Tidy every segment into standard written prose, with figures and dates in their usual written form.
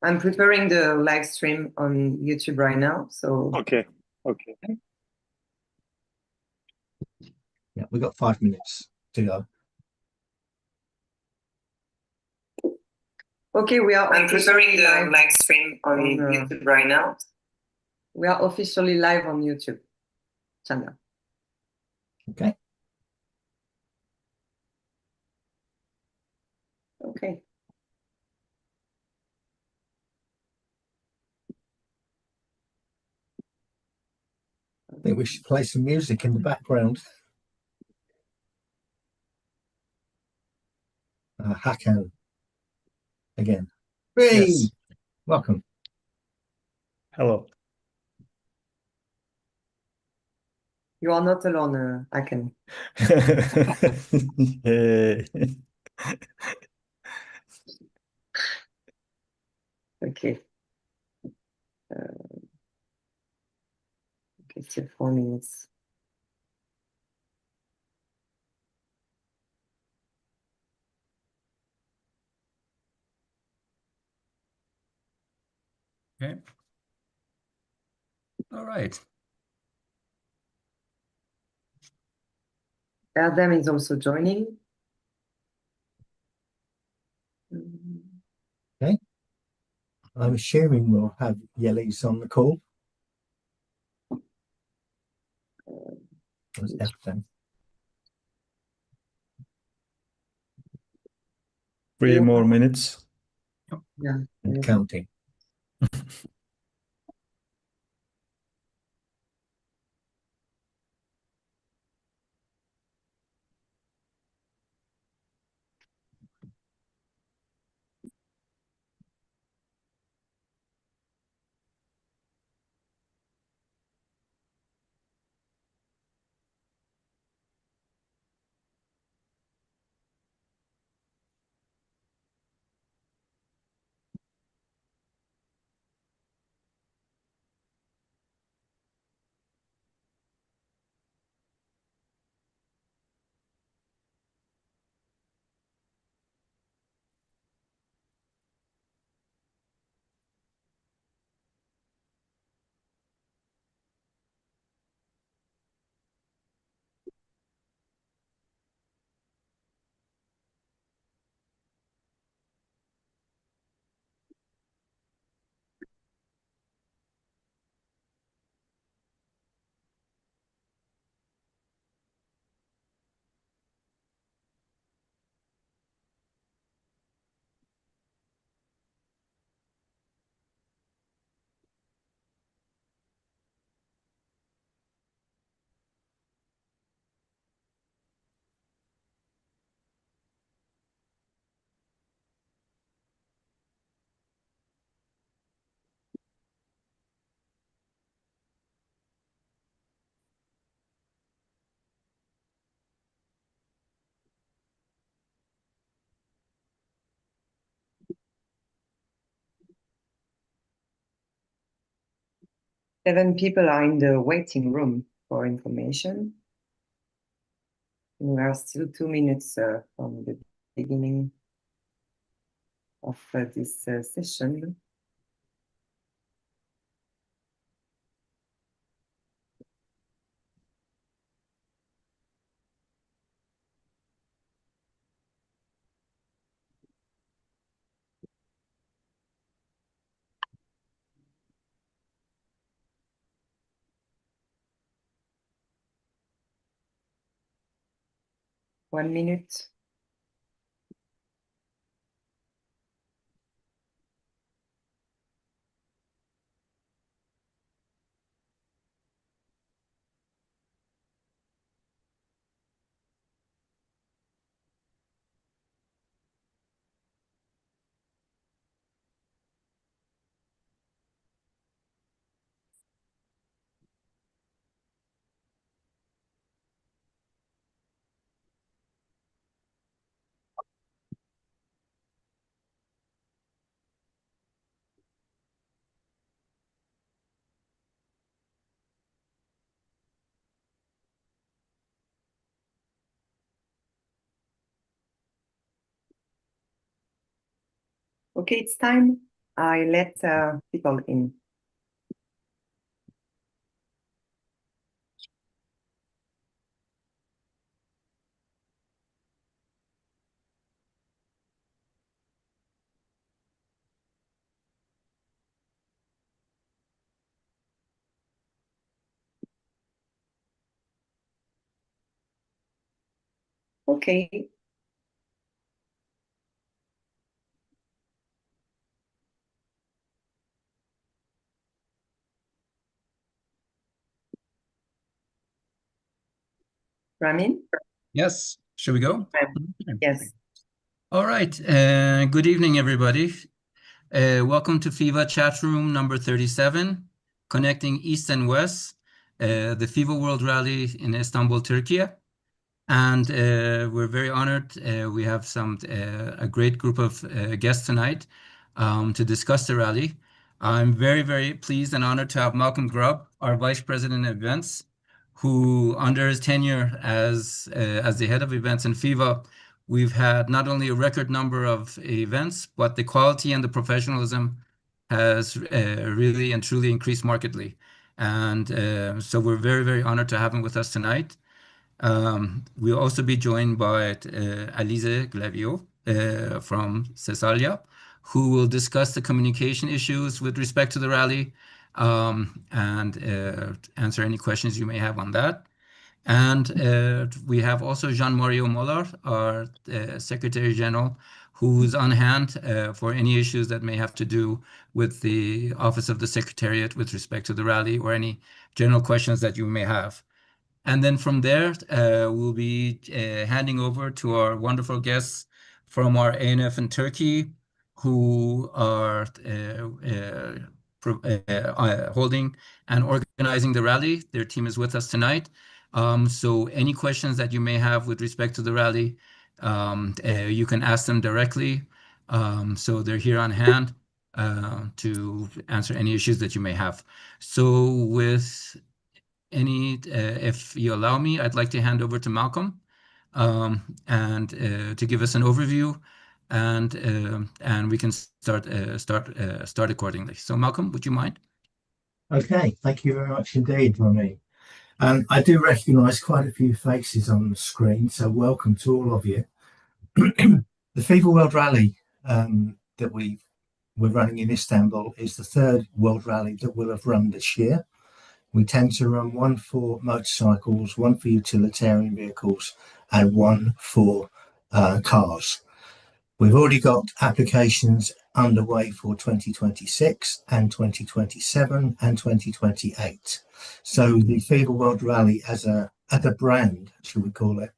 I'm preparing the live stream on YouTube right now, so. Okay. Okay. Yeah, we've got 5 minutes to go. Okay, I'm preparing the live stream on YouTube right now. We are officially live on YouTube channel. Okay. Okay. I think we should play some music in the background. Hakan again. Hey, Yes. welcome. Hello. You are not alone, Aken. Yay. Okay. Okay, still 4 minutes. Okay. All right. Adam is also joining. Okay. I'm assuming we'll have Yellies on the call. That's everything. 3 more minutes. Yeah. And counting. Seven people are in the waiting room for information. We are still 2 minutes from the beginning of this session. One minute. Okay, it's time. I let people in. Okay. Ramin? Yes, should we go? Yes. All right. Good evening, everybody. Welcome to FIVA chat room number 37, connecting East and West, the FIVA World Rally in Istanbul, Turkey. And we're very honored. We have a great group of guests tonight to discuss the rally. I'm very, very pleased and honored to have Malcolm Grubb, our Vice President of Events, who under his tenure as the head of events in FIVA, we've had not only a record number of events, but the quality and the professionalism has really and truly increased markedly. And so we're very, very honored to have him with us tonight. We'll also be joined by Alize Glavio from Cesalia, who will discuss the communication issues with respect to the rally and answer any questions you may have on that. And we have also Jean-Mario Mollard, our Secretary General, who's on hand for any issues that may have to do with the Office of the Secretariat with respect to the rally or any general questions that you may have. And then from there, we'll be handing over to our wonderful guests from our ANF in Turkey, who are holding and organizing the rally. Their team is with us tonight. So any questions that you may have with respect to the rally, you can ask them directly. So they're here on hand to answer any issues that you may have. So with if you allow me, I'd like to hand over to Malcolm and to give us an overview, and we can start accordingly. So, Malcolm, would you mind? Okay, thank you very much indeed, Rami. I do recognise quite a few faces on the screen, so welcome to all of you. The FIVA World Rally that we're running in Istanbul is the third World Rally that we'll have run this year. We tend to run one for motorcycles, one for utilitarian vehicles, and one for cars. We've already got applications underway for 2026 and 2027 and 2028. So the FIVA World Rally as a brand, should we call it,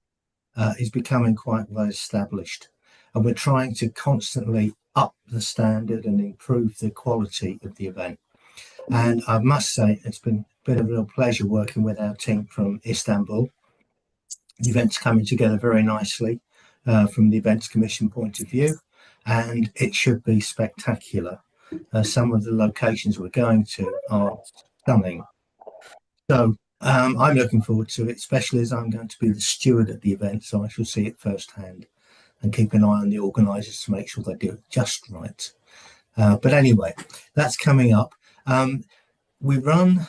is becoming quite well established. And we're trying to constantly up the standard and improve the quality of the event. And I must say, it's been a real pleasure working with our team from Istanbul. The event's coming together very nicely from the Events Commission point of view, and it should be spectacular. Some of the locations we're going to are stunning. So I'm looking forward to it, especially as I'm going to be the steward at the event, so I shall see it firsthand and keep an eye on the organisers to make sure they do it just right. But anyway, that's coming up. We run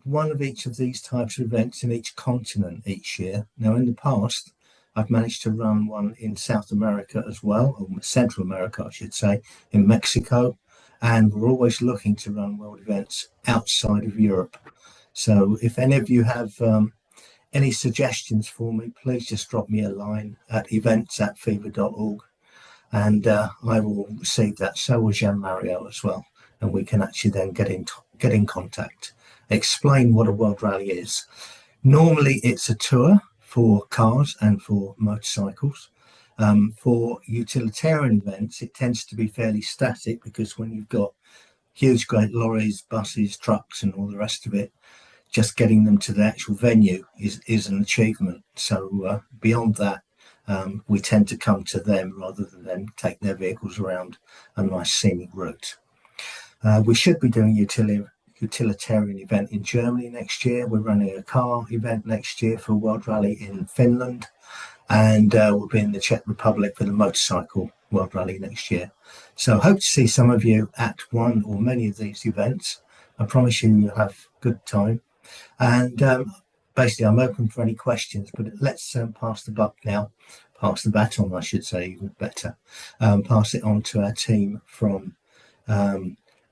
one of each of these types of events in each continent each year. Now, in the past, I've managed to run one in South America as well, or Central America, I should say, in Mexico. And we're always looking to run world events outside of Europe. So if any of you have any suggestions for me, please just drop me a line at events@fiva.org. And I will receive that. So will Jean-Mario as well. And we can actually then get in contact, explain what a World Rally is. Normally, it's a tour for cars and for motorcycles. For utilitarian events, it tends to be fairly static because when you've got huge, great lorries, buses, trucks, and all the rest of it, just getting them to the actual venue is an achievement. So beyond that, we tend to come to them rather than them take their vehicles around a nice scenic route. We should be doing utilitarian event in Germany next year. We're running a car event next year for World Rally in Finland, and we'll be in the Czech Republic for the motorcycle World Rally next year. So I hope to see some of you at one or many of these events. I promise you'll have a good time. And basically, I'm open for any questions, but let's pass the baton, I should say, even better. Pass it on to our team from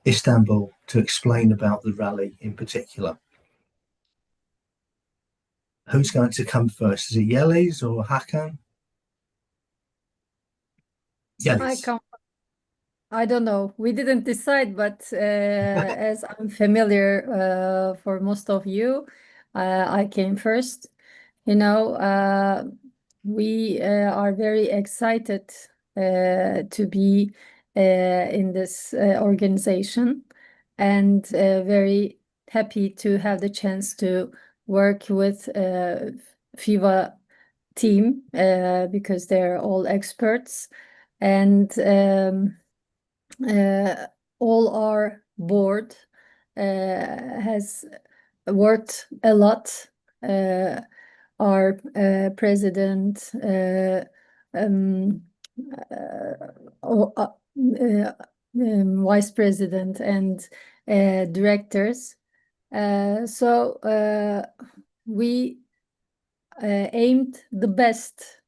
Istanbul to explain about the rally in particular. Who's going to come first? Is it Yeliz or Hakan? Yeliz. I don't know. We didn't decide, but as I'm familiar for most of you, I came first. You know, we are very excited to be in this organization and very happy to have the chance to work with FIVA team because they're all experts and all our board has worked a lot. Our president, vice president, and directors. So we aimed the best.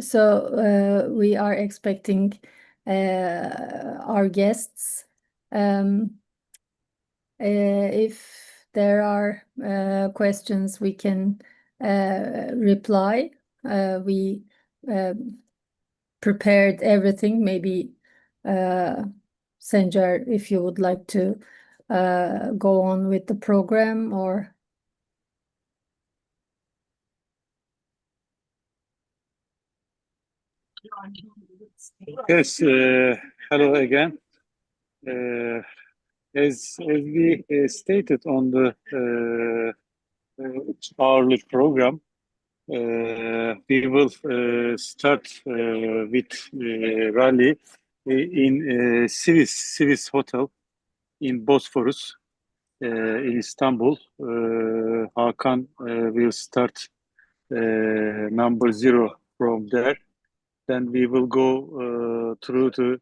So we are expecting our guests. If there are questions, we can reply. We prepared everything. Maybe Sencer, if you would like to go on with the program, or Yes, hello again. As we stated on the hourly program, we will start with rally in Sivis Hotel in Bosphorus in Istanbul. Hakan will start number 0 from there. Then we will go through to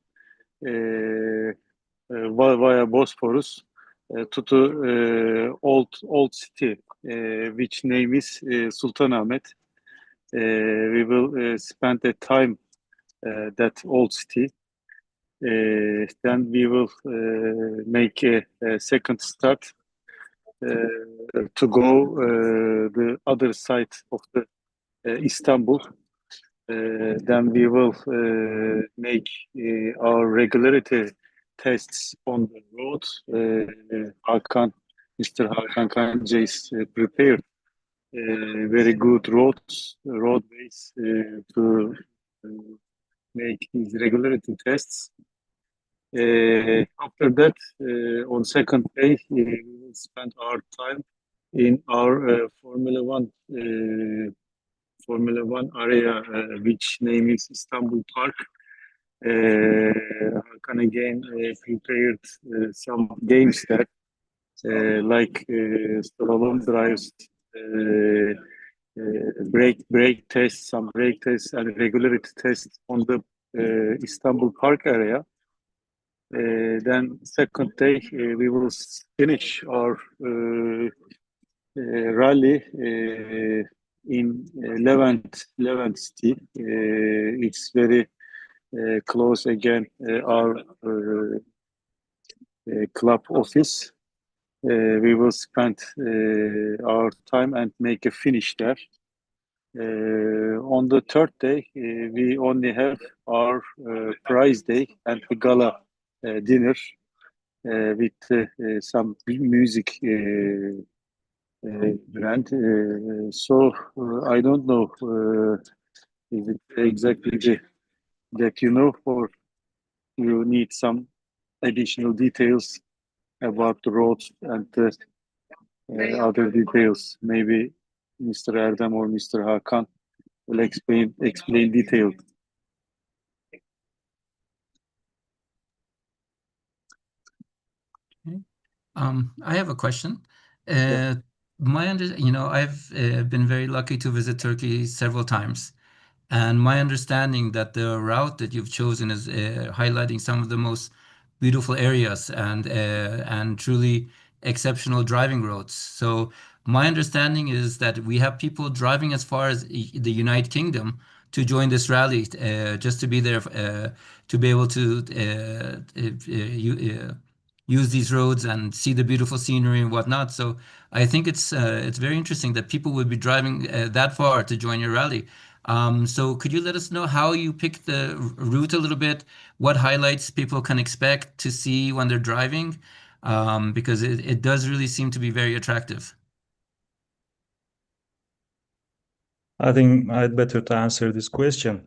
via Bosphorus to the old city, which name is Sultanahmet. We will spend a time that old city. Then we will make a second start to go the other side of the Istanbul. Then we will make our regularity tests on the road. Mr. Hakan Kanca is prepared very good roadways to make his regularity tests. After that, on second day, we will spend our time in our Formula One area, which name is Istanbul Park. Hakan again prepared some games there, like slalom drives, brake tests, some brake tests, and regularity tests on the Istanbul Park area. Then second day, we will finish our rally in Levent city. It's very close again our club office. We will spend our time and make a finish there. On the third day, we only have our prize day and the gala dinner with some music brand. So I don't know is it exactly that you know, or you need some additional details about the roads and other details. Maybe Mr. Erdem or Mr. Hakan will explain detailed. I have a question. Yeah. I've been very lucky to visit Turkey several times, And my understanding that the route that you've chosen is highlighting some of the most beautiful areas and truly exceptional driving roads. So my understanding is that we have people driving as far as the United Kingdom to join this rally, just to be there, to be able to use these roads and see the beautiful scenery and whatnot. So I think it's very interesting that people would be driving that far to join your rally. So could you let us know how you picked the route a little bit? What highlights people can expect to see when they're driving? Because it does really seem to be very attractive. I think I'd better to answer this question.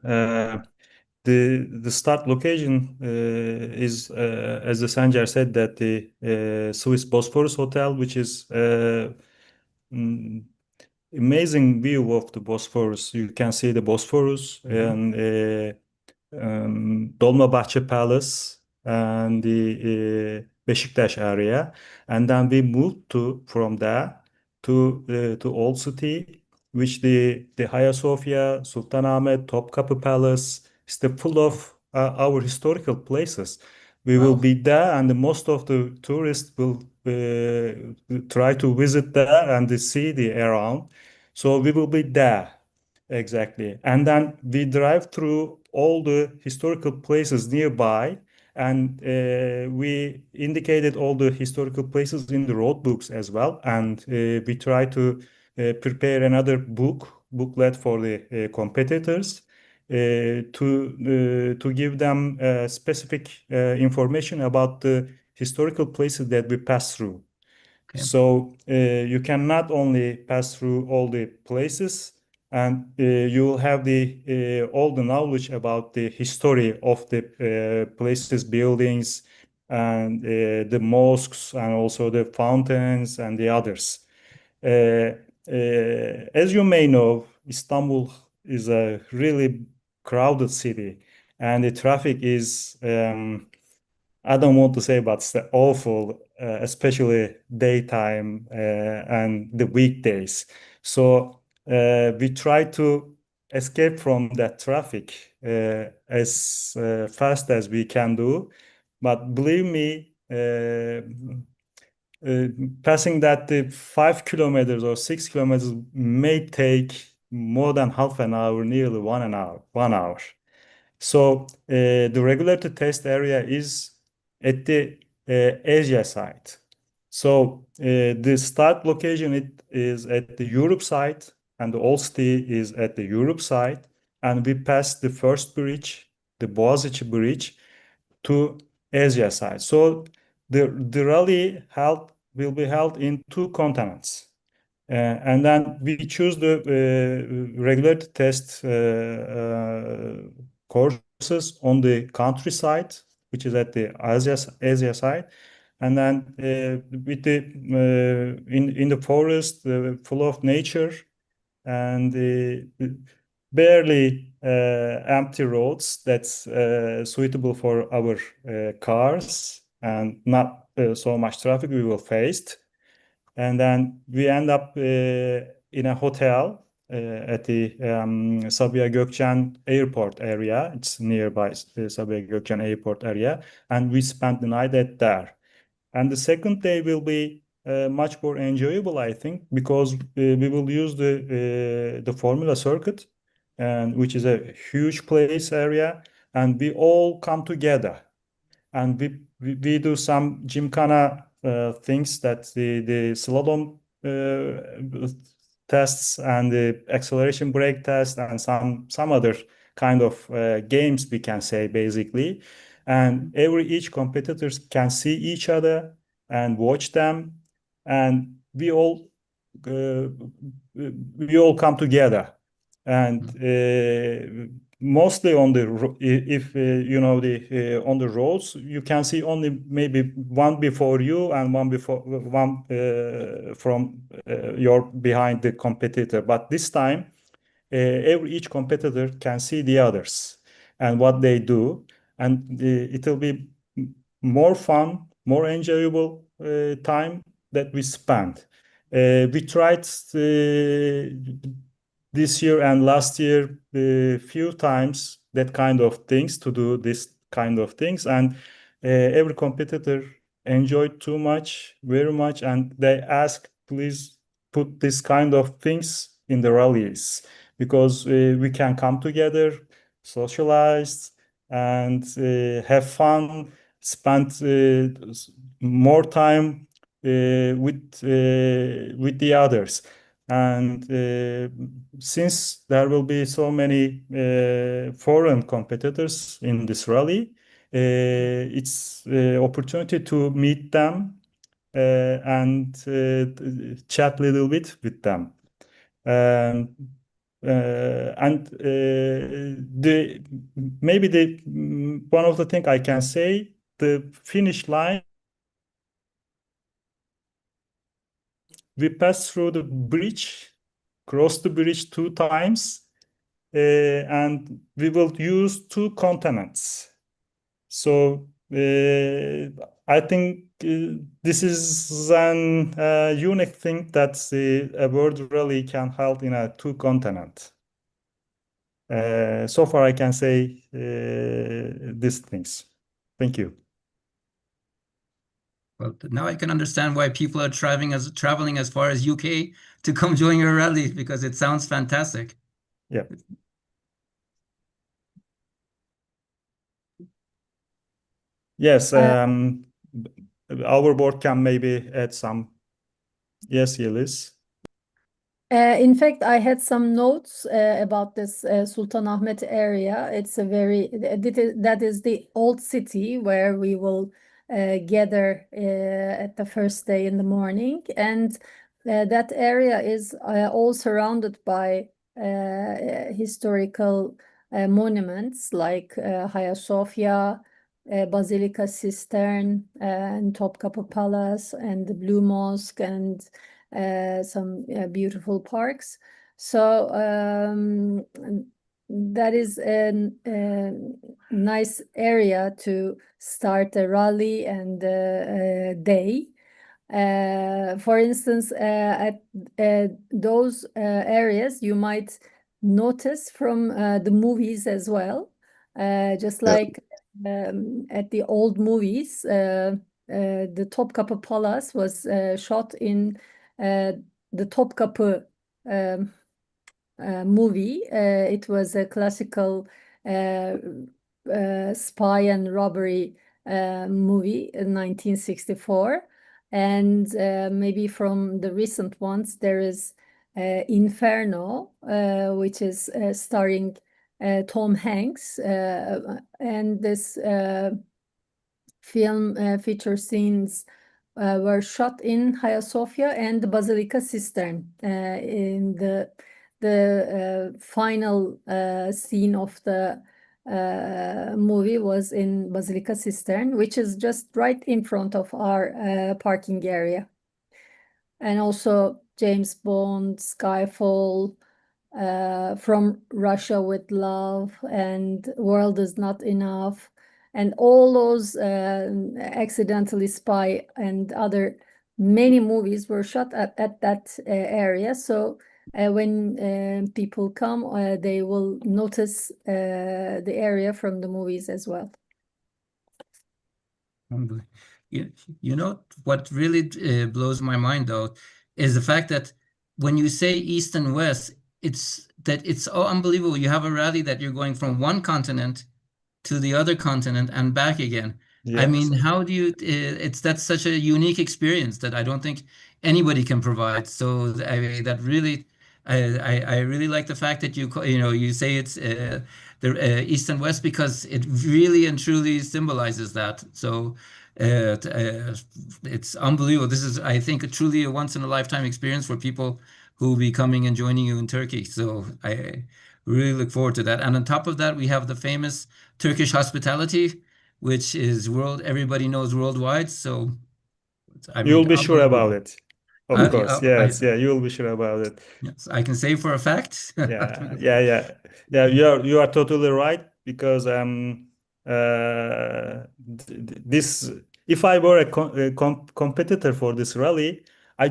The start location is, as the Sanjar said, that the Swiss Bosphorus Hotel, which is mm, amazing view of the Bosphorus. You can see the Bosphorus and Dolmabahce Palace and the Beşiktaş area, and then we moved from there to Old City, which the Hagia Sophia, Sultanahmet, Topkapı Palace is the full of our historical places. We will be there, and most of the tourists will try to visit there and to see the around. So we will be there. Exactly. And then we drive through all the historical places nearby, and we indicated all the historical places in the road books as well. And we try to prepare another booklet for the competitors to give them specific information about the historical places that we pass through. Okay. So you can not only pass through all the places, and you will have the all the knowledge about the history of the places, buildings, and the mosques, and also the fountains and the others. As you may know, Istanbul is a really crowded city, and the traffic is I don't want to say, but it's awful, especially daytime and the weekdays. So we try to escape from that traffic as fast as we can do. But believe me, passing that 5 kilometers or 6 kilometers may take more than half an hour, nearly 1 hour. 1 hour. So the regulator test area is at the Asia side. So the start location it is at the Europe side, and the Old City is at the Europe side, and we pass the first bridge, the Boğaziçi Bridge, to Asia side. So the rally will be held in two continents. And then we choose the regulated test courses on the countryside, which is at the Asia side, and then with the in the forest, full of nature, and barely empty roads that's suitable for our cars, and not so much traffic we will face. And then we end up in a hotel at the Sabiha Gökçen airport area. It's nearby the Sabiha Gökçen airport area, and we spent the night at there. And the second day will be much more enjoyable, I think, because we will use the Formula circuit, and which is a huge place area, and we all come together, and we do some gymkhana things, that the slalom tests and the acceleration brake test and some other kind of games, we can say, basically. And each competitors can see each other and watch them, and uh, we all come together. And mostly on the if you know the on the roads, you can see only maybe one before you and one from your behind the competitor. But this time, each competitor can see the others and what they do, and it will be more fun, more enjoyable time that we spend. We tried this year and last year a few times that kind of things to do this kind of things, and every competitor enjoyed too much, very much, and they asked, please put this kind of things in the rallies because we can come together, socialize, and have fun, spend more time with the others. And since there will be so many foreign competitors in this rally, it's opportunity to meet them and chat a little bit with them. Um, and the maybe the one of the thing I can say, the finish line, we passed through the bridge, crossed the bridge 2 times, and we will use 2 continents. So I think this is an unique thing that a world rally can hold in a 2 continent. So far, I can say these things. Thank you. Well, now I can understand why people are traveling as far as UK to come join your rally, because it sounds fantastic. Yeah. Yes. Our board can maybe add some. Yes, Yeliz. In fact, I had some notes about this Sultanahmet area. It's a very, that is the old city where we will gather at the first day in the morning. And that area is all surrounded by historical monuments like Hagia Sophia, Basilica Cistern, and Topkapı Palace, and the Blue Mosque, and some beautiful parks. So that is a nice area to start a rally and a day. For instance, at those areas, you might notice from the movies as well, just like at the old movies, the Topkapı Palace was shot in the Topkapı movie. It was a classical spy and robbery movie in 1964. And maybe from the recent ones, there is Inferno, which is starring Tom Hanks. And this film feature scenes were shot in Hagia Sophia and the Basilica Cistern. In the final scene of the movie was in Basilica Cistern, which is just right in front of our parking area. And also James Bond, Skyfall, From Russia with Love, and World Is Not Enough, and all those Accidentally Spy and other many movies were shot at that area. So when people come, they will notice the area from the movies as well. You know what really blows my mind, though, is the fact that when you say East and West, it's unbelievable. You have a rally that you're going from one continent to the other continent and back again. I mean, how do you? That's such a unique experience that I don't think anybody can provide. So that really, I really like the fact that you say it's the East and West, because it really and truly symbolizes that. So it's unbelievable. This is, I think, truly a once in a lifetime experience for people who will be coming and joining you in Turkey. So I really look forward to that. And on top of that, we have the famous Turkish hospitality, which is everybody knows worldwide. So I mean, You'll be sure about it. Of course, yes, you'll be sure about it. Yes, I can say for a fact. Yeah. You are totally right, because this, if I were a competitor for this rally, I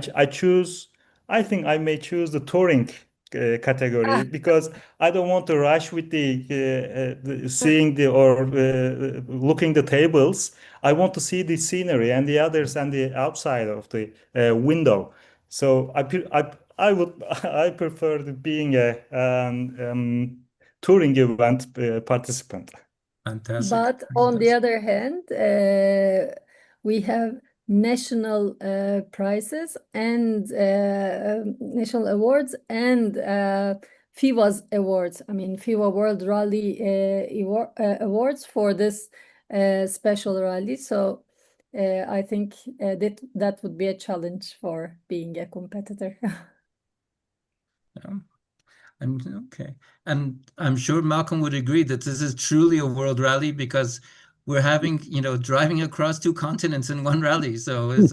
think I may choose the touring category because I don't want to rush with the seeing the or looking the tables. I want to see the scenery and the others and the outside of the window. So I would I prefer being a touring event participant. Fantastic. But on the other hand, we have national prizes and national awards and FIVA's awards. I mean, FIVA World Rally awards for this special rally. So I think that would be a challenge for being a competitor. Okay. And I'm sure Malcolm would agree that this is truly a world rally because we're having, driving across 2 continents in one rally. So it's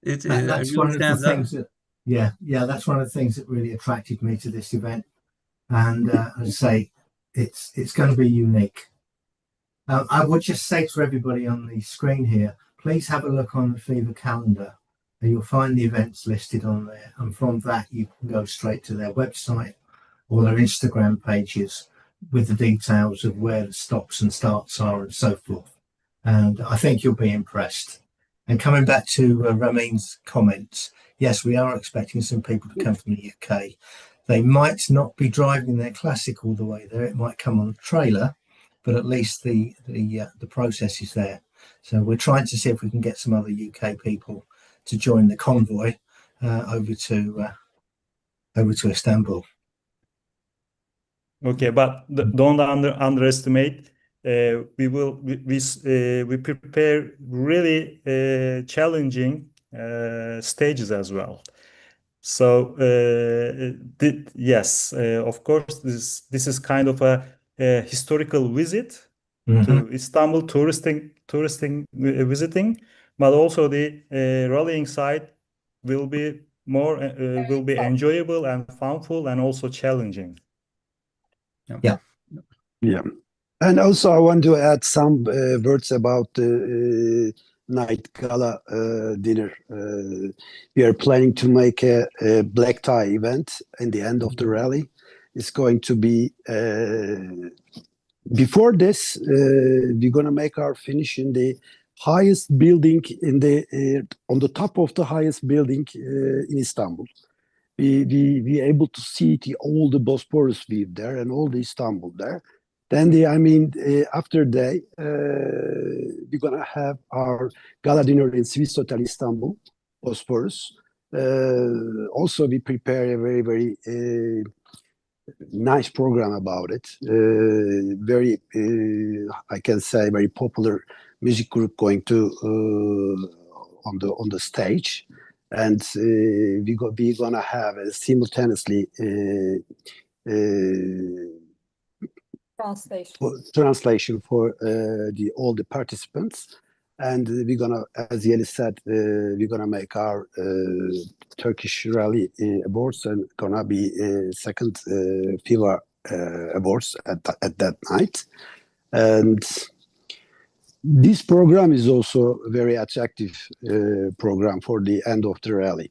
That's really one of the stands out. things that, yeah, that's one of the things that really attracted me to this event. And as I say, it's going to be unique. I would just say to everybody on the screen here, please have a look on the FIVA calendar. And you'll find the events listed on there. And from that, you can go straight to their website or their Instagram pages with the details of where the stops and starts are and so forth. And I think you'll be impressed. And coming back to Ramin's comments, yes, we are expecting some people to come from the UK. They might not be driving their classic all the way there. It might come on a trailer, but at least the process is there. So we're trying to see if we can get some other UK people to join the convoy over to Istanbul. Okay, but don't underestimate. We prepare really challenging stages as well. So yes, of course, this is kind of a historical visit to Istanbul, touristing visiting, but also the rallying side will be more enjoyable and funful and also challenging. Yeah. And also I want to add some words about the night gala dinner. We are planning to make a black tie event in the end of the rally. It's going to be before this, we're going to make our finish in the highest building on the top of the highest building in Istanbul. We able to see all the Bosporus view there and all the Istanbul there. Then after that, we're gonna have our gala dinner in Swiss Hotel Istanbul, Bosporus. Also, we prepare a very, very nice program about it. Very, I can say, very popular music group going to on the stage. And we're gonna have a simultaneously translation for all the participants, and we're gonna, as Yeli said, we're gonna make our Turkish Rally awards, and gonna be second FIVA awards at that night. And this program is also a very attractive program for the end of the rally.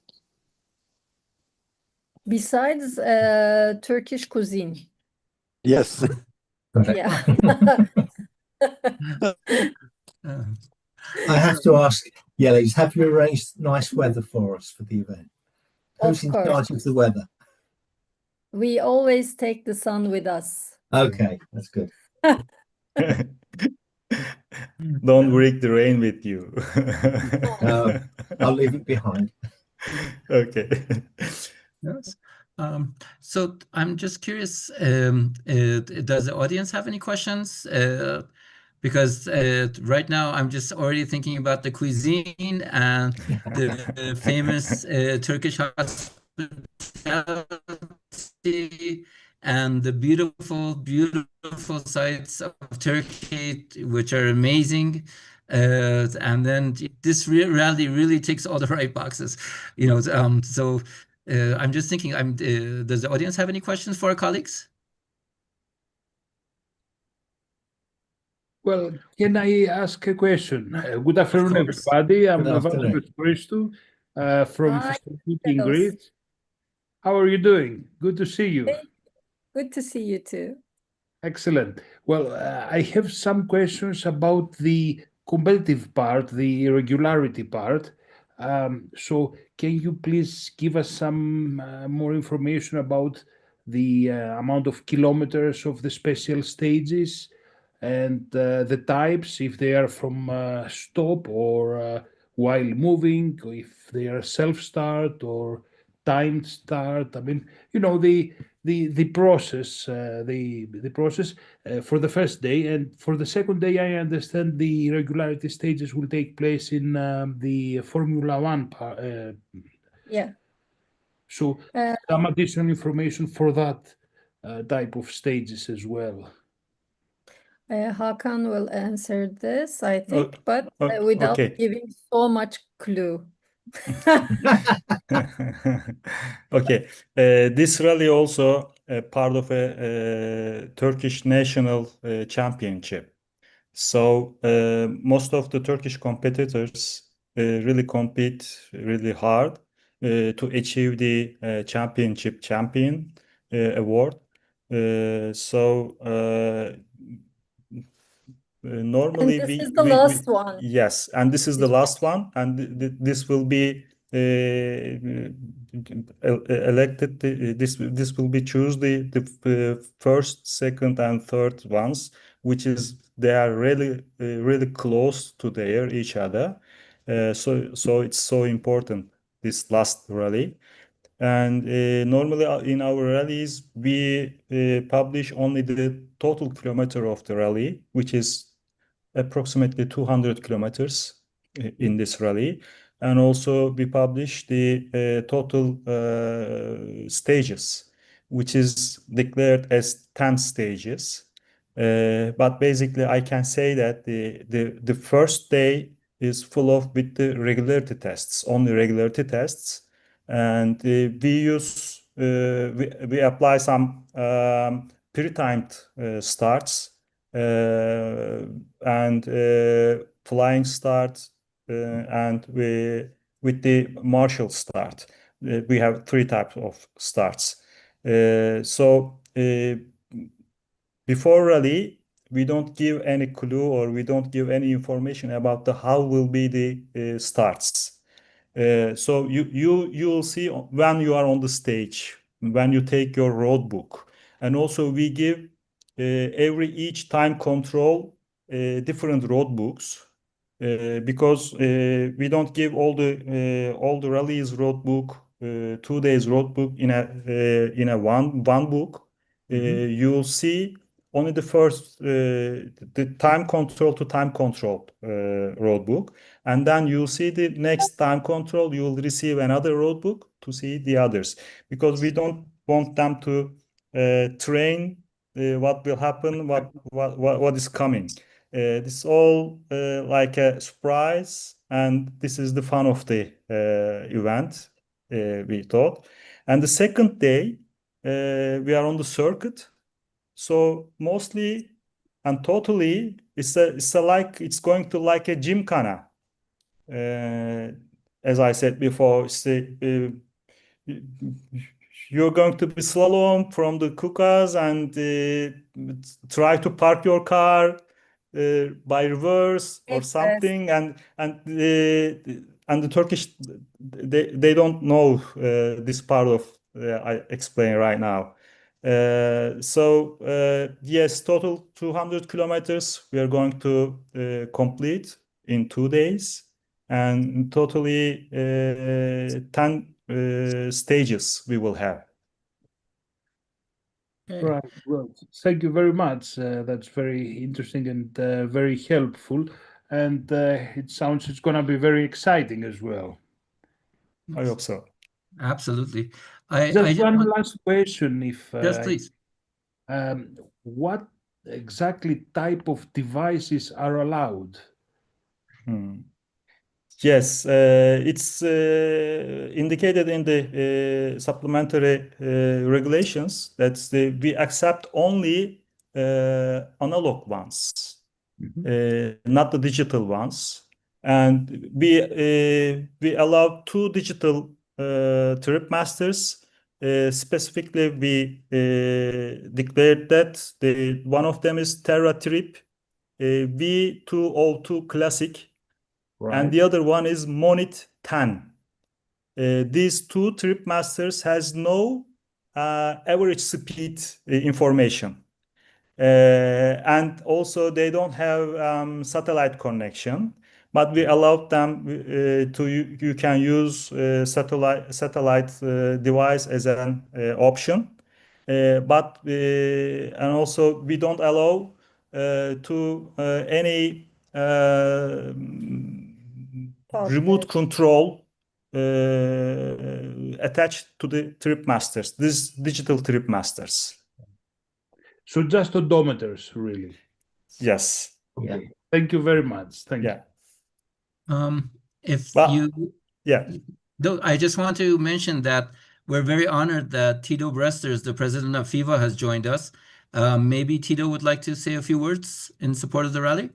Besides Turkish cuisine. Yes. Yeah. I have to ask, Yellies, have you arranged nice weather for us for the event? Who's in charge of the weather? We always take the sun with us. Okay, that's good. Don't bring the rain with you. I'll leave it behind. Okay. Yes. So I'm just curious, does the audience have any questions? Because right now I'm just already thinking about the cuisine and the famous Turkish hospitality and the beautiful, beautiful sights of Turkey, which are amazing. And then this rally really ticks all the right boxes, so I'm just thinking, does the audience have any questions for our colleagues? Well, can I ask a question? Good afternoon, everybody. I'm Evangelos Christou from Thessaloniki in Greece. How are you doing? Good to see you. Good to see you too. Excellent. Well, I have some questions about the competitive part, the regularity part. So, can you please give us some more information about the amount of kilometers of the special stages and the types, if they are from stop or while moving, or if they are self-start or timed start? I mean, the process, the process for the first day, and for the second day, I understand the regularity stages will take place in the Formula One part. Yeah. So some additional information for that type of stages as well. Hakan will answer this, I think, O- but o- without okay. giving so much clue. Okay. This rally also part of a Turkish national championship. So most of the Turkish competitors really compete really hard to achieve the championship champion award. Normally And this is the last one. yes, and this is the last one, and this will be elected. This will be choose the first, second, and third ones, which is they are really close to each other. So it's so important this last rally. And normally in our rallies, we publish only the total kilometer of the rally, which is approximately 200 kilometers in this rally. And also we publish the total stages, which is declared as 10 stages. But basically, I can say that the first day is full of with the regularity tests, only regularity tests, and we apply some pre-timed starts and flying start and with the martial start. We have three types of starts. So before rally, we don't give any clue or we don't give any information about the how will be the starts. So you will see when you are on the stage, when you take your road book, and also we give each time control different road books because we don't give all the rallies road book 2 days road book in a one book. You will see only the first the time control to time control road book, and then you'll see the next time control. You will receive another road book to see the others because we don't want them to train what will happen, what is coming. This is all like a surprise, and this is the fun of the event. We thought, and the second day we are on the circuit. So mostly and totally, it's going to like a gymkhana. As I said before, you're going to be slalom from the kukas and try to park your car by reverse or Yes. something, and the Turkish they don't know this part of I explain right now. Yes, total 200 kilometers we are going to complete in 2 days, and totally 10 stages we will have. Okay. Right. Well, thank you very much. That's very interesting and very helpful. And it sounds it's going to be very exciting as well. I hope so. Absolutely. Just one last question, if Yes, please. what exactly type of devices are allowed? Yes, it's indicated in the supplementary regulations that we accept only analog ones, not the digital ones, and we allow 2 digital trip masters specifically we declared that one of them is Terra Trip V202 Classic, and the other one is Monit 10. These two trip masters has no average speed information. And also they don't have satellite connection, but we allowed them you can use satellite device as an option. But and also we don't allow to any remote control attached to the trip masters, these digital trip masters. So just odometers, really. Yes. Okay. Yeah. Thank you very much. Thank Yeah. Though I just want to mention that we're very honored that Tito Bresters, the president of FIVA, has joined us. Maybe Tito would like to say a few words in support of the rally.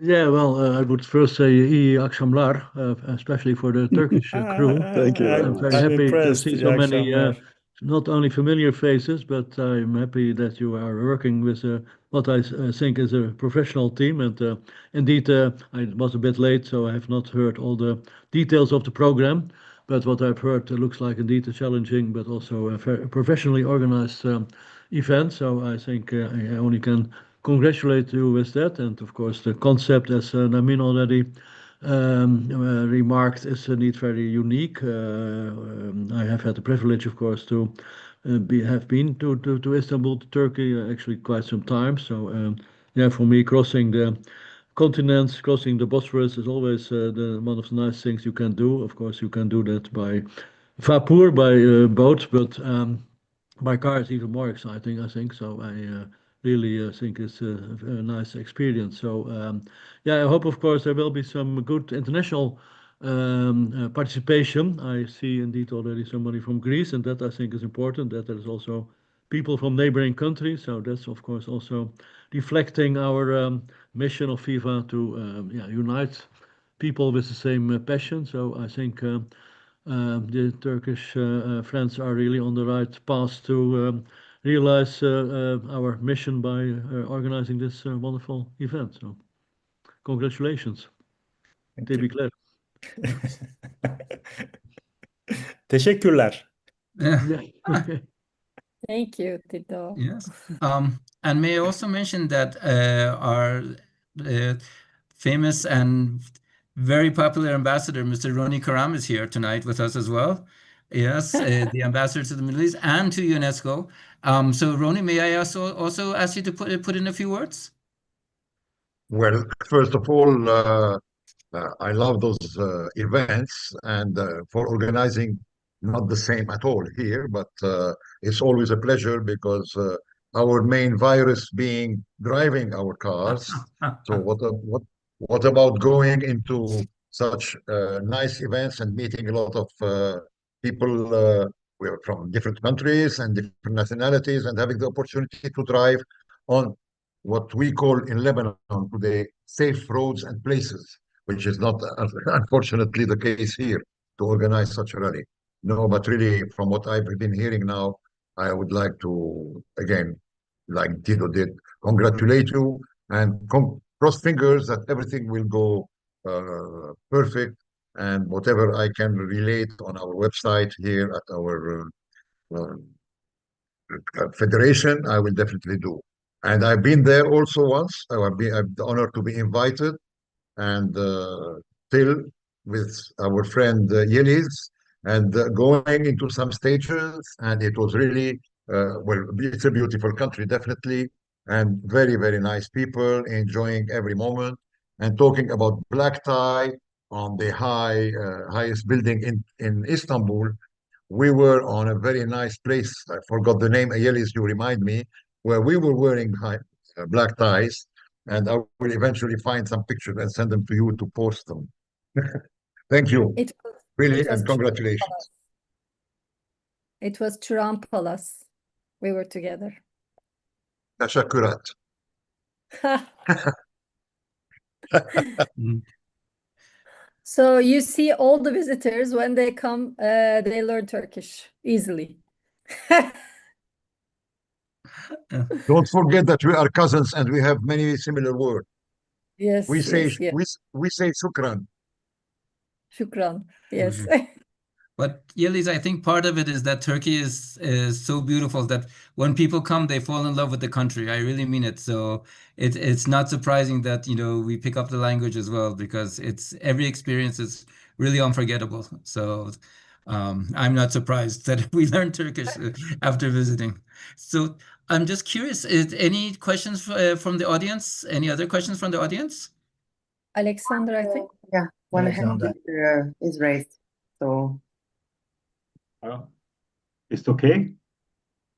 Yeah, well, I would first say iyi akşamlar, especially for the Turkish crew. Thank you. I'm very I'm happy to impressed. see İyi so many, akşamlar. not only familiar faces, but I'm happy that you are working with what I think is a professional team. And indeed, I was a bit late, so I have not heard all the details of the program. But what I've heard looks like indeed a challenging, but also a very professionally organized event. So I think I only can congratulate you with that. And of course, the concept, as Namin already remarked, is indeed very unique. I have had the privilege, of course, to have been to Istanbul, to Turkey, actually quite some time. So yeah, for me, crossing the continents, crossing the Bosphorus is always one of the nice things you can do. Of course, you can do that by vapor, by boat, but by car is even more exciting, I think. So I really think it's a nice experience. So yeah, I hope, of course, there will be some good international participation. I see indeed already somebody from Greece, and that I think is important, that there's also people from neighboring countries. So that's, of course, also reflecting our mission of FIVA to unite people with the same passion. So I think the Turkish friends are really on the right path to realize our mission by organizing this wonderful event. So, congratulations. Tebrikler. Teşekkürler. Yeah, okay. Thank you, Tito. Yes. And may I also mention that our famous and very popular ambassador, Mr. Roni Karam, is here tonight with us as well. Yes, the ambassador to the Middle East and to UNESCO. So Roni, may I also ask you to put in a few words? Well, first of all, I love those events, and for organizing, not the same at all here, but it's always a pleasure because our main virus being driving our cars. So what about going into such nice events and meeting a lot of people from different countries and different nationalities, and having the opportunity to drive on what we call in Lebanon today safe roads and places, which is not unfortunately the case here to organize such a rally. No, but really, from what I've been hearing now, I would like to, again, like Tito did, congratulate you and cross fingers that everything will go perfect, and whatever I can relate on our website here at our federation, I will definitely do. And I've been there also once. I've the honor to be invited, and still with our friend Yeliz, and going into some stages, and it was really well, it's a beautiful country, definitely, and very, very nice people, enjoying every moment, and talking about black tie on the highest building in Istanbul. We were on a very nice place. I forgot the name. Ayelis, you remind me, where we were wearing black ties, and I will eventually find some pictures and send them to you to post them. Thank you, really, and congratulations. It was Turan Palace. We were together. Teşekkürat. So you see all the visitors when they come, they learn Turkish easily. Don't forget that we are cousins and we have many similar words. Yes, We say yes, yes. we say shukran. Shukran. Yes. But Yeliz, I think part of it is that Turkey is so beautiful that when people come, they fall in love with the country. I really mean it. So it's not surprising that, you know, we pick up the language as well, because every experience is really unforgettable. So I'm not surprised that we learned Turkish after visiting. So I'm just curious, any questions from the audience? Any other questions from the audience? Alexander, I think. Yeah, one hand Alexander. is raised. So It's okay?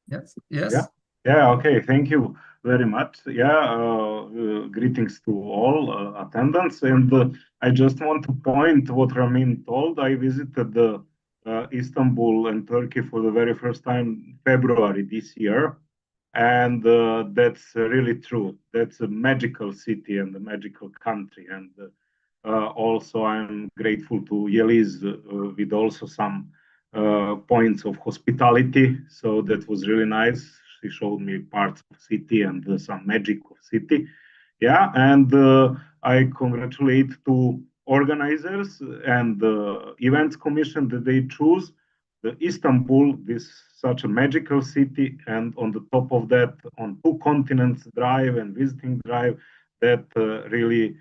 Yes. Yes. Yeah. Yeah. Okay. Thank you very much. Yeah. Greetings to all attendants. And I just want to point what Ramin told. I visited Istanbul and Turkey for the very first time February this year. And that's really true. That's a magical city and a magical country. And also, I'm grateful to Yeliz with also some points of hospitality. So that was really nice. She showed me parts of city and some magic of city. Yeah, and I congratulate to organizers and the events commission that they choose the Istanbul, this such a magical city, and on the top of that, on two continents drive and visiting drive, that really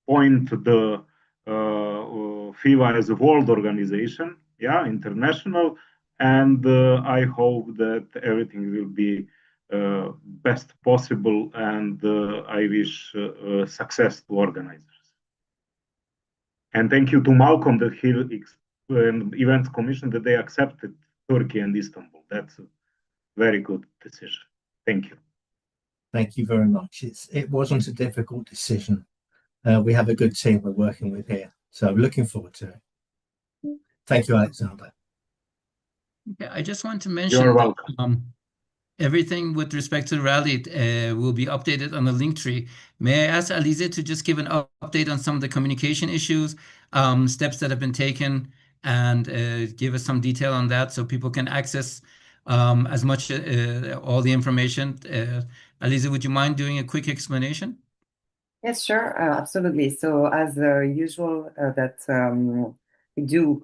point the FIVA as a world organization, yeah, international, and I hope that everything will be best possible, and I wish success to organizers. And thank you to Malcolm that he and Events Commission that they accepted Turkey and Istanbul. That's a very good decision. Thank you. Thank you very much. It wasn't a difficult decision. We have a good team we're working with here, so looking forward to it. Thank you, Alexander. Yeah, I just want to mention You're welcome. that everything with respect to the rally will be updated on the link tree. May I ask Alize to just give an update on some of the communication issues, steps that have been taken, and give us some detail on that so people can access as much all the information. Alize, would you mind doing a quick explanation? yes, sure, absolutely. So as usual, that we do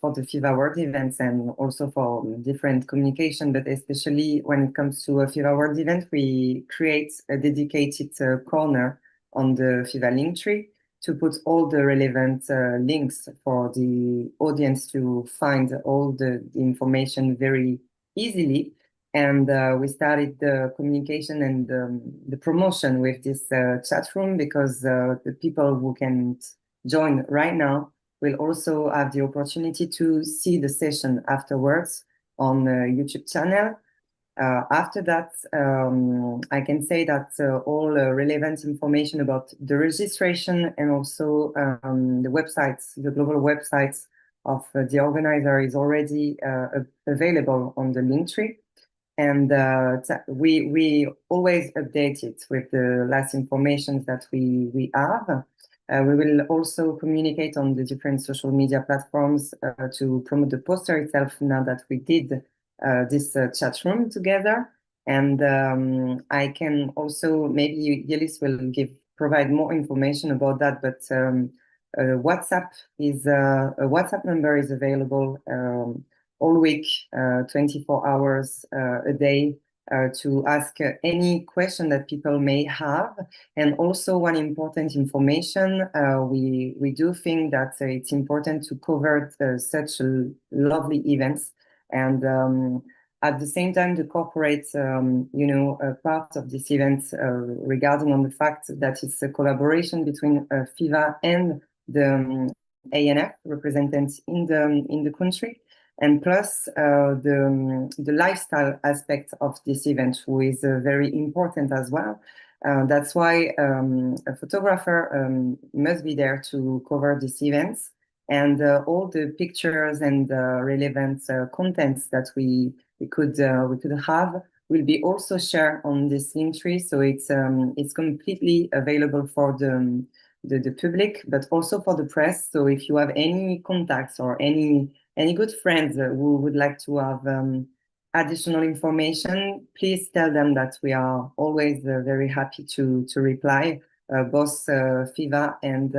for the FIVA World events and also for different communication, but especially when it comes to a FIVA World event, we create a dedicated corner on the FIVA link tree to put all the relevant links for the audience to find all the information very easily. And we started the communication and the promotion with this chat room, because the people who can join right now will also have the opportunity to see the session afterwards on the YouTube channel. After that, I can say that all relevant information about the registration and also the websites, the global websites of the organizer is already available on the link tree. And we always update it with the last information that we have. We will also communicate on the different social media platforms to promote the poster itself now that we did this chat room together. And I can also, maybe Yelis will provide more information about that, but WhatsApp is a WhatsApp number is available all week, 24 hours a day, to ask any question that people may have. And also one important information, we do think that it's important to cover such lovely events. And at the same time, the corporate, part of this event regarding on the fact that it's a collaboration between FIVA and the ANF representatives in the country. And plus the lifestyle aspect of this event, who is very important as well. That's why a photographer must be there to cover these events, and all the pictures and relevant contents that we could have will be also shared on this link tree. So it's completely available for the public, but also for the press. So if you have any contacts or any any good friends who would like to have additional information, please tell them that we are always very happy to reply, both FIVA and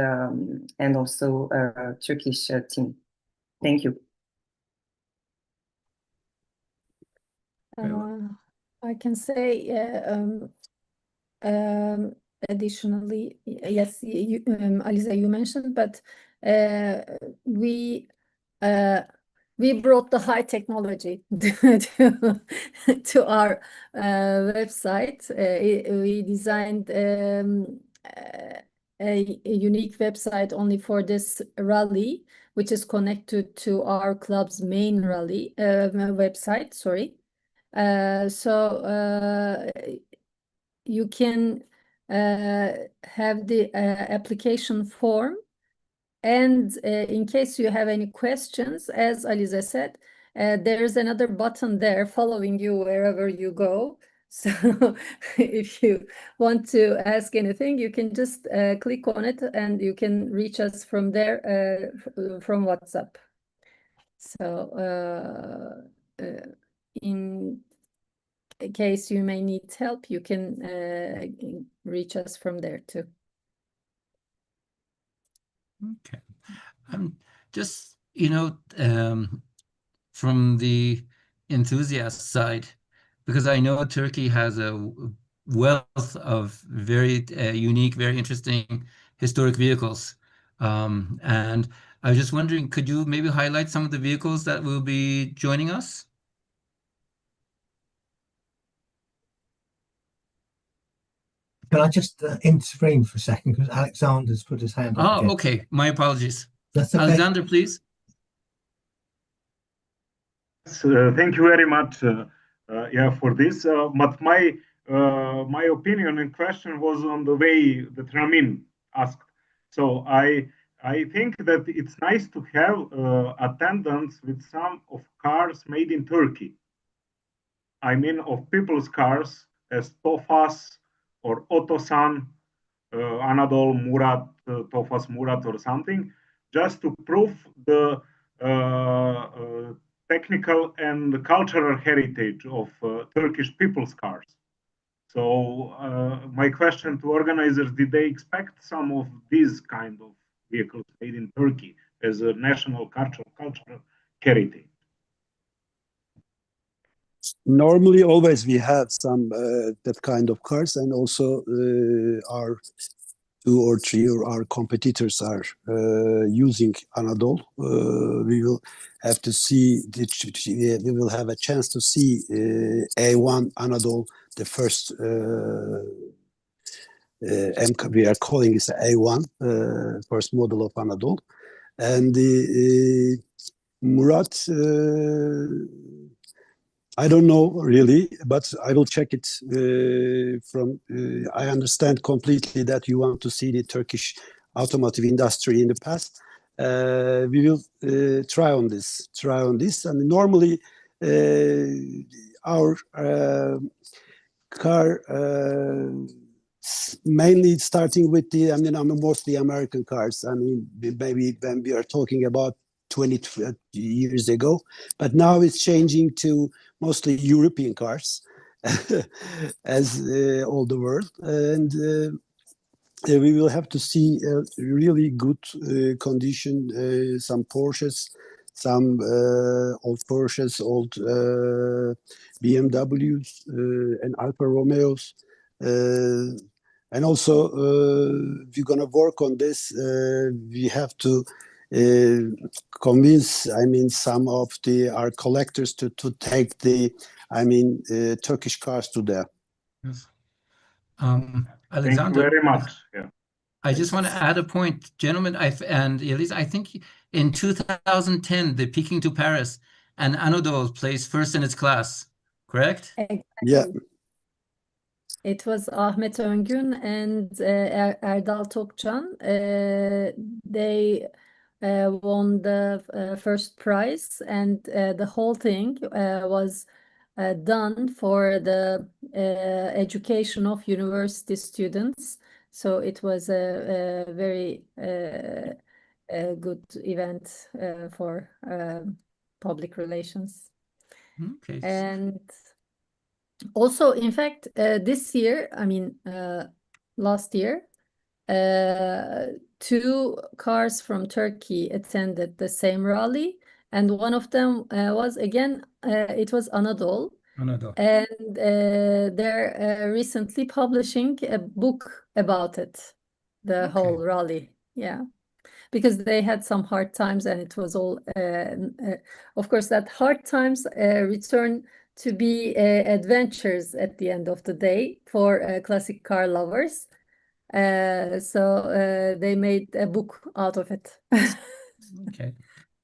also Turkish team. Thank you. I can say additionally, yes, Alize, you mentioned, but we brought the high technology to our website. We designed a unique website only for this rally, which is connected to our club's main rally website. Sorry. So you can have the application form, and in case you have any questions, as Alize said, there is another button there following you wherever you go. So if you want to ask anything, you can just click on it and you can reach us from there, from WhatsApp. So in case you may need help, you can reach us from there too. Okay. Just, from the enthusiast side, because I know Turkey has a wealth of very unique, very interesting historic vehicles. And I was just wondering, could you maybe highlight some of the vehicles that will be joining us? Can I just intervene for a second, because Alexander's put his hand up Oh, again. okay. My apologies. That's okay. Alexander, please. Thank you very much for this. But my opinion and question was on the way that Ramin asked. So I think that it's nice to have attendance with some of cars made in Turkey. I mean, of people's cars as Tofas or Otosan, Anadol, Murat, Tofas Murat or something, just to prove the technical and cultural heritage of Turkish people's cars. So my question to organizers, did they expect some of these kind of vehicles made in Turkey as a national cultural heritage? Normally, always we have some that kind of cars, and also our 2 or 3 or our competitors are using Anadol. We will have to see, we will have a chance to see A1 Anadol, the first we are calling it A1, first model of Anadol. And the Murat, I don't know really, but I will check it from. I understand completely that you want to see the Turkish automotive industry in the past. We will try on this. And normally, our car, mainly starting with mostly American cars. I mean, maybe when we are talking about 20 years ago, but now it's changing to mostly European cars, as all the world. And we will have to see a really good condition, some Porsches, some old Porsches, old BMWs, and Alfa Romeos. And also, we're going to work on this. We have to convince, some of our collectors to take the, Turkish cars to there. Yes. Alexander, thank you very much. Yeah. I just want to add a point, gentlemen, and Elise, I think in 2010, the Peking to Paris and Anadolu placed first in its class, correct? Exactly. Yeah. It was Ahmet Öngün and Erdal Tokcan. They won the first prize, and the whole thing was done for the education of university students. So it was a very a good event for public relations. Okay. And also, in fact, this year, I mean, last year, 2 cars from Turkey attended the same rally, and one of them was again, it was Anadolu. Anadolu. And they're recently publishing a book about it, the whole rally. Yeah, because they had some hard times, and it was all, of course, that hard times return to be adventures at the end of the day for classic car lovers. So they made a book out of it. Okay.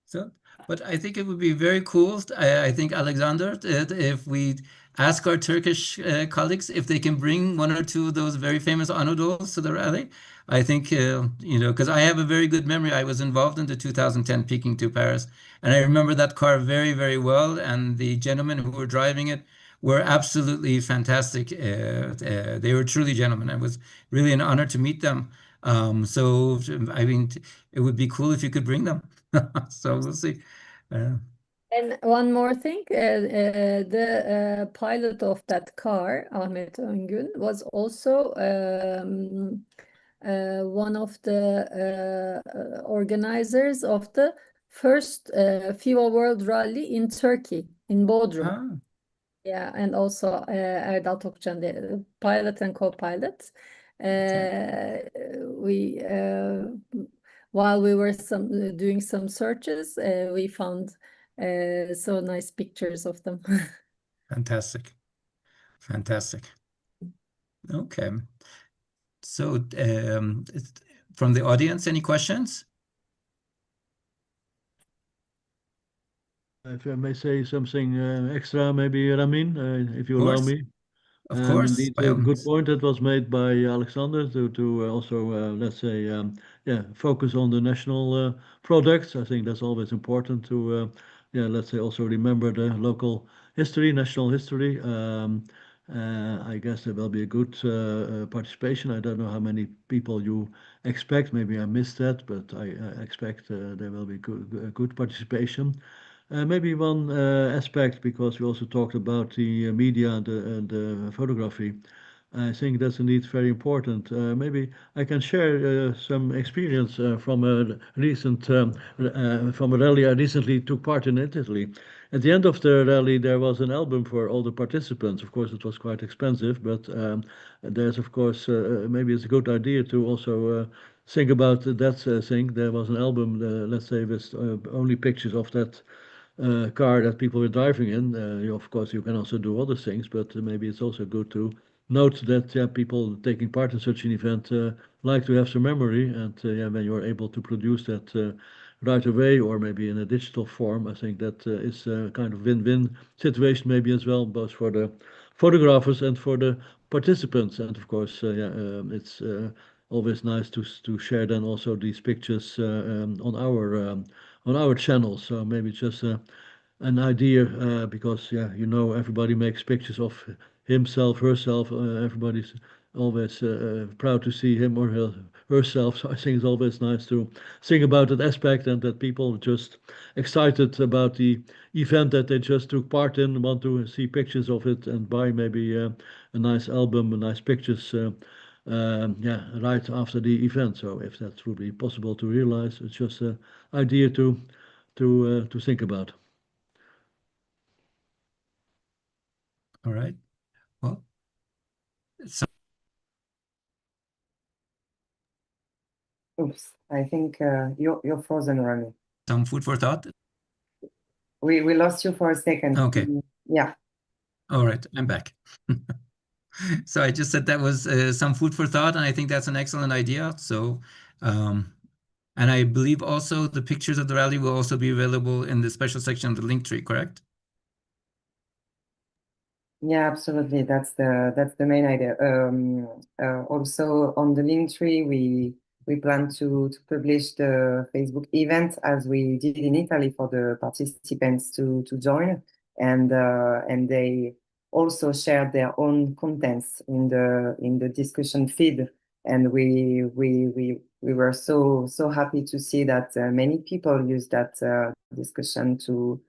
So, but I think it would be very cool. I think, Alexander, if we ask our Turkish colleagues if they can bring 1 or 2 of those very famous Anadols to the rally. I think, because I have a very good memory. I was involved in the 2010 Peking to Paris, and I remember that car very, very well. And the gentlemen who were driving it were absolutely fantastic. They were truly gentlemen. It was really an honor to meet them. So, I mean, it would be cool if you could bring them. So we'll see. And one more thing, the pilot of that car, Ahmet Öngün, was also one of the organizers of the first FIVA World Rally in Turkey, in Bodrum. Ah, Yeah, and also Erdal Tokcan, the pilot and co-pilot. We while we were doing some searches, we found so nice pictures of them. fantastic. Fantastic. Okay. So, from the audience, any questions? If I may say something extra, maybe Ramin, if you allow course. me. Of course, Indeed, by all a good means. point that was made by Alexander to also, let's say, yeah, focus on the national products. I think that's always important to, yeah, let's say, also remember the local history, national history. I guess there will be a good participation. I don't know how many people you expect. Maybe I missed that, but I expect there will be good participation. Maybe one aspect, because we also talked about the media and the photography. I think that's indeed very important. Maybe I can share some experience from a recent from a rally I recently took part in Italy. At the end of the rally, there was an album for all the participants. Of course, it was quite expensive, but there's of course maybe it's a good idea to also think about that thing. There was an album, let's say, with only pictures of that car that people were driving in. Of course, you can also do other things, but maybe it's also good to note that people taking part in such an event like to have some memory, and yeah, when you're able to produce that right away, or maybe in a digital form, I think that is a kind of win-win situation maybe as well, both for the photographers and for the participants. And of course, yeah, it's always nice to share then also these pictures on our channel. So maybe just an idea, because yeah, everybody makes pictures of himself, herself. Everybody's always proud to see him or herself. So I think it's always nice to think about that aspect, and that people just excited about the event that they just took part in, want to see pictures of it and buy maybe a nice album, nice pictures. Yeah, right after the event. So if that would be possible to realize, it's just an idea to think about. All right. Well, so Oops, I think you're frozen, Rami. some food for thought. We lost you for a second. Okay. Yeah. All right, I'm back. So I just said that was some food for thought, and I think that's an excellent idea. So, and I believe also the pictures of the rally will also be available in the special section of the link tree, correct? Yeah, absolutely. That's the main idea. Also on the link tree, we plan to publish the Facebook event as we did in Italy for the participants to join, and they also shared their own contents in the discussion feed, and we we were so happy to see that many people used that discussion to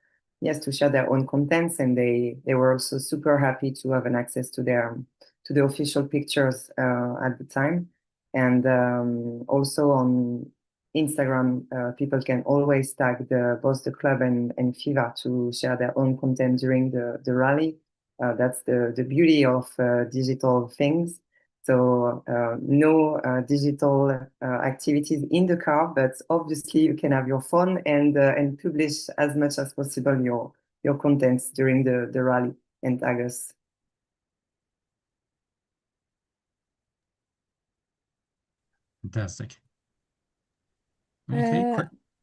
share their own contents, and they were also super happy to have an access to the official pictures at the time. And also on Instagram, people can always tag both the club and FIVA to share their own content during the rally. That's the beauty of digital things. So no digital activities in the car, but obviously you can have your phone and publish as much as possible your contents during the rally and tag us. Fantastic. Okay.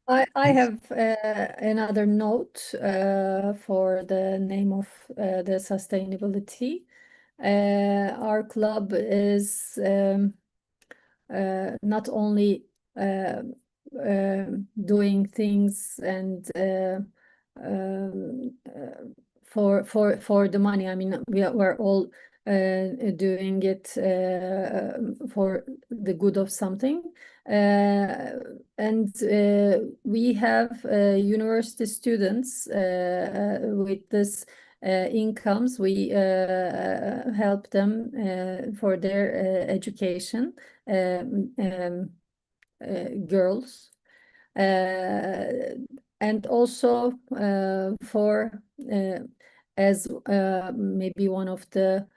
I have another note for the name of the sustainability. Our club is not only doing things and for the money. I mean, we're all doing it for the good of something. And we have university students with this incomes. We help them for their education, girls, and also for as maybe one of the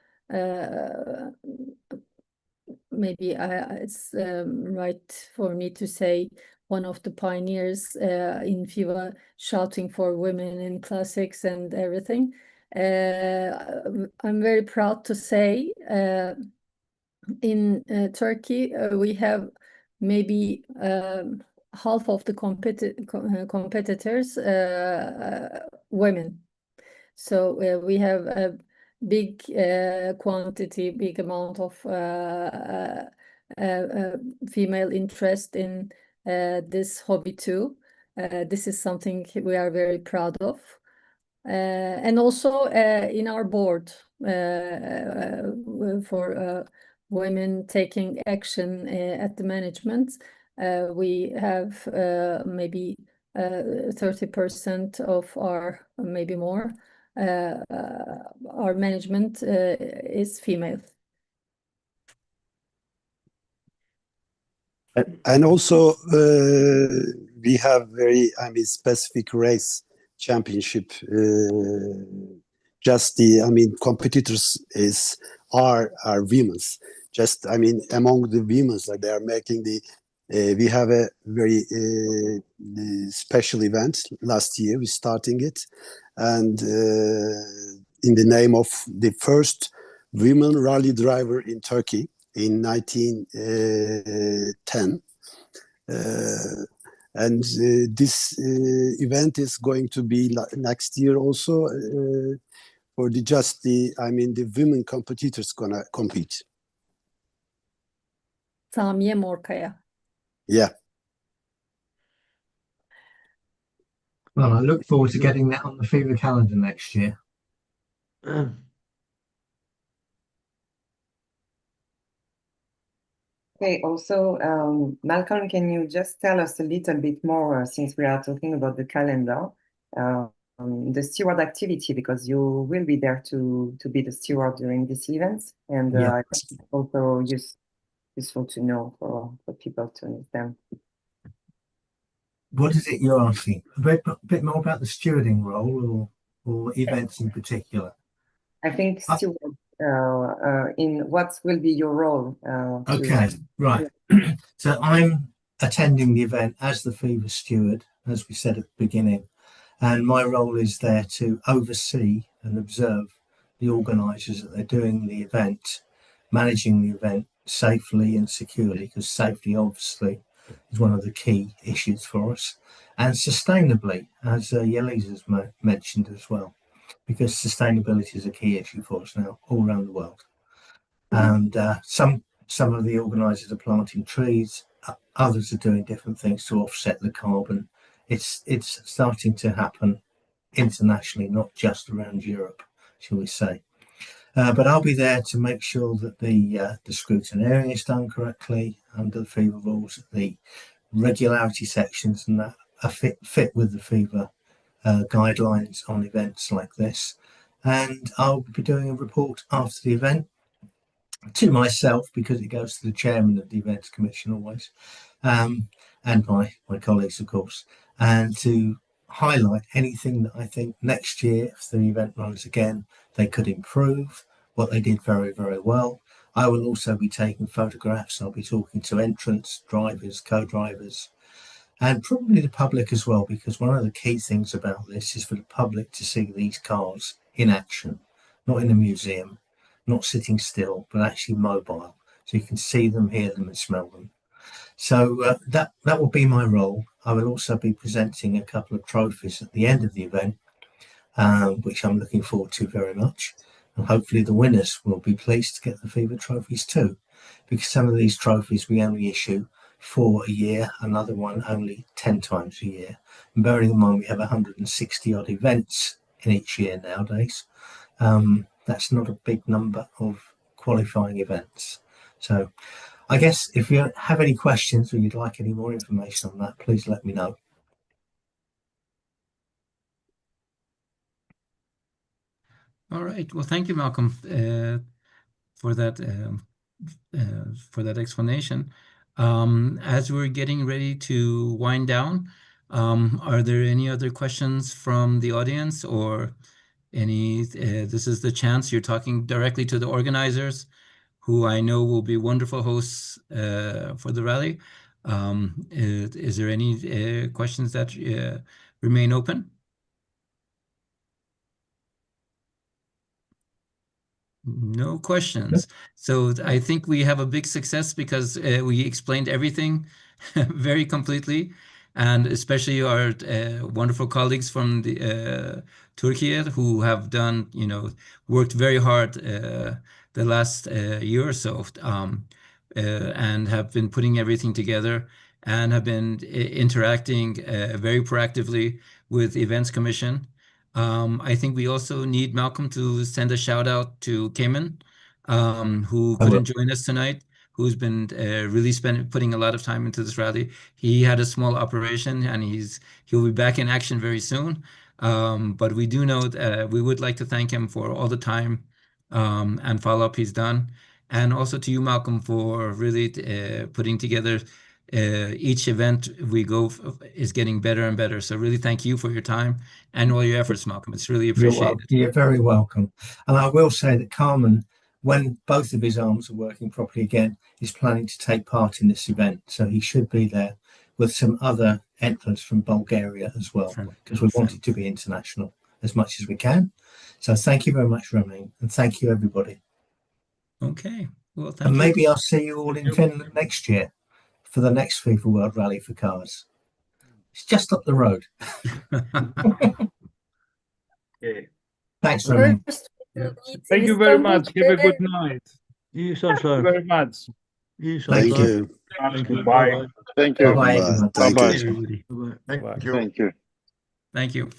maybe it's right for me to say one of the pioneers in FIVA, shouting for women in classics and everything. I'm very proud to say in Turkey we have maybe half of the competitors women. So we have a big quantity, big amount of female interest in this hobby too. This is something we are very proud of. And also in our board for women taking action at the management, we have maybe 30% of our, maybe more, our management is female. And also we have very, specific race championship. Just the, competitors are women's. Just, among the women's, like they are making we have a very special event last year. We're starting it, and in the name of the first women rally driver in Turkey in 1910. And this event is going to be next year also for the women competitors gonna compete. Samiye Morkaya. Yeah. Well, I look forward to getting that on the FIVA calendar next year. Okay, also, Malcolm, can you just tell us a little bit more, since we are talking about the calendar, the steward activity, because you will be there to be the steward during this event, and Yeah. I think it's also useful to know for people to understand. What is it you're asking? A bit more about the stewarding role or events in particular? I think steward, in what will be your role? Okay, right. So I'm attending the event as the FIVA steward, as we said at the beginning, and my role is there to oversee and observe the organisers that they're doing the event, managing the event safely and securely, because safety obviously is one of the key issues for us, and sustainably, as Yeliz has mentioned as well, because sustainability is a key issue for us now all around the world. And some of the organisers are planting trees, others are doing different things to offset the carbon. It's starting to happen internationally, not just around Europe, shall we say. But I'll be there to make sure that the scrutineering is done correctly under the FIVA rules, the regularity sections and that are fit with the FIVA guidelines on events like this. And I'll be doing a report after the event to myself, because it goes to the chairman of the events commission always, and my colleagues, of course, and to highlight anything that I think next year, if the event runs again, they could improve, what they did very, very well. I will also be taking photographs. I'll be talking to entrants, drivers, co-drivers, and probably the public as well, because one of the key things about this is for the public to see these cars in action, not in a museum, not sitting still, but actually mobile, so you can see them, hear them, and smell them. So that will be my role. I will also be presenting a couple of trophies at the end of the event, which I'm looking forward to very much. And hopefully the winners will be pleased to get the FIVA trophies too, because some of these trophies we only issue for a year, another one only 10 times a year. And bearing in mind we have 160 odd events in each year nowadays, that's not a big number of qualifying events. So I guess if you have any questions or you'd like any more information on that, please let me know. All right. Well, thank you, Malcolm, for that explanation. As we're getting ready to wind down, are there any other questions from the audience, or any? This is the chance. You're talking directly to the organizers, who I know will be wonderful hosts for the rally. Is there any questions that remain open? No questions. So I think we have a big success, because we explained everything very completely, and especially our wonderful colleagues from the Turkey, who have done, worked very hard the last year or so, and have been putting everything together, and have been interacting very proactively with Events Commission. I think we also need Malcolm to send a shout out to Cayman, who couldn't join us tonight, who's been really putting a lot of time into this rally. He had a small operation, and he'll be back in action very soon. But we do know that we would like to thank him for all the time and follow-up he's done. And also to you, Malcolm, for really putting together each event we go is getting better and better. So really thank you for your time and all your efforts, Malcolm. It's really appreciated. You're very welcome. And I will say that Carmen, when both of his arms are working properly again, is planning to take part in this event. So he should be there with some other entrants from Bulgaria as well, because we want it to be international as much as we can. So thank you very much, Romain, and thank you, everybody. Okay. Well, thank you. And maybe I'll see you all in Finland next year for the next FIFA World Rally for Cars. It's just up the road. Okay. Thanks, Romain. Thank you very much. Have a good night. Thank you very much. Thank you. Bye. Thank you. Bye-bye, everyone. Thank Bye-bye. you. Thank you. Thank you. Thank you.